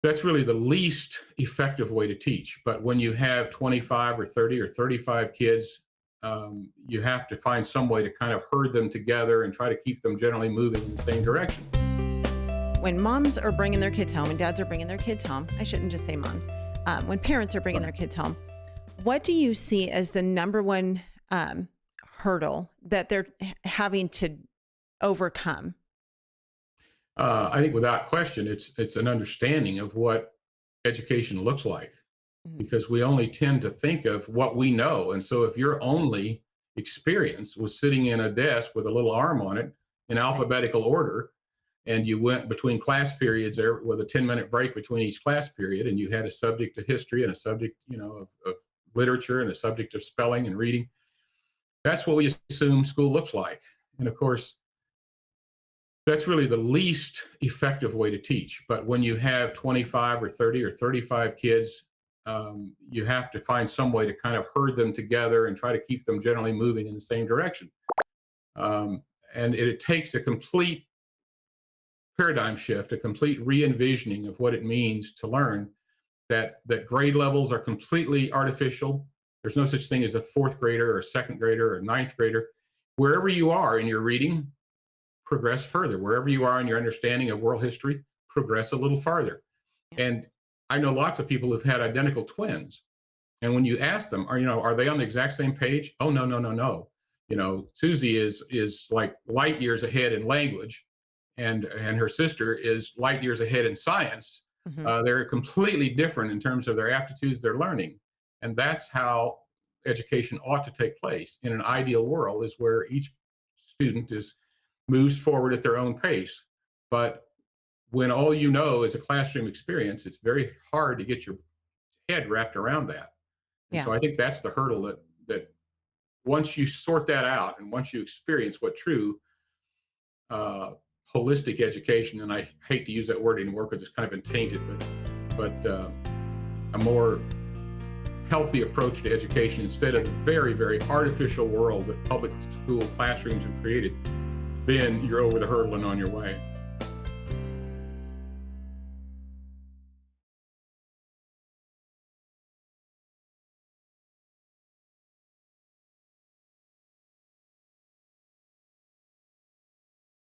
That's really the least effective way to teach. But when you have 25 or 30 or 35 kids, you have to find some way to kind of herd them together and try to keep them generally moving in the same direction. When moms are bringing their kids home and dads are bringing their kids home, I shouldn't just say moms, when parents are bringing their kids home, what do you see as the number one hurdle that they're having to overcome? I think without question, it's an understanding of what education looks like, Mhm. because we only tend to think of what we know. And so if your only experience was sitting in a desk with a little arm on it in Right. alphabetical order, and you went between class periods there with a 10-minute break between each class period, and you had a subject of history and a subject, of literature and a subject of spelling and reading, that's what we assume school looks like. And of course, that's really the least effective way to teach. But when you have 25 or 30 or 35 kids, you have to find some way to kind of herd them together and try to keep them generally moving in the same direction. Um, and it takes a complete paradigm shift, a complete re-envisioning of what it means to learn that grade levels are completely artificial. There's no such thing as a fourth grader or a second grader or a ninth grader. Wherever you are in your reading, progress further. Wherever you are in your understanding of world history, progress a little farther. Yeah. And I know lots of people who've had identical twins. And when you ask them, are they on the exact same page? Oh, no, no, no, no. Susie is like light years ahead in language, and her sister is light years ahead in science. Mhm. They're completely different in terms of their aptitudes they're learning. And that's how education ought to take place in an ideal world, is where each student is moves forward at their own pace. But when all you know is a classroom experience, it's very hard to get your head wrapped around that. And Yeah. so I think that's the hurdle that once you sort that out and once you experience what true uh, holistic education, and I hate to use that word anymore because it's kind of been tainted, but a more healthy approach to education instead of the very, very artificial world that public school classrooms have created, then you're over the hurdle and on your way.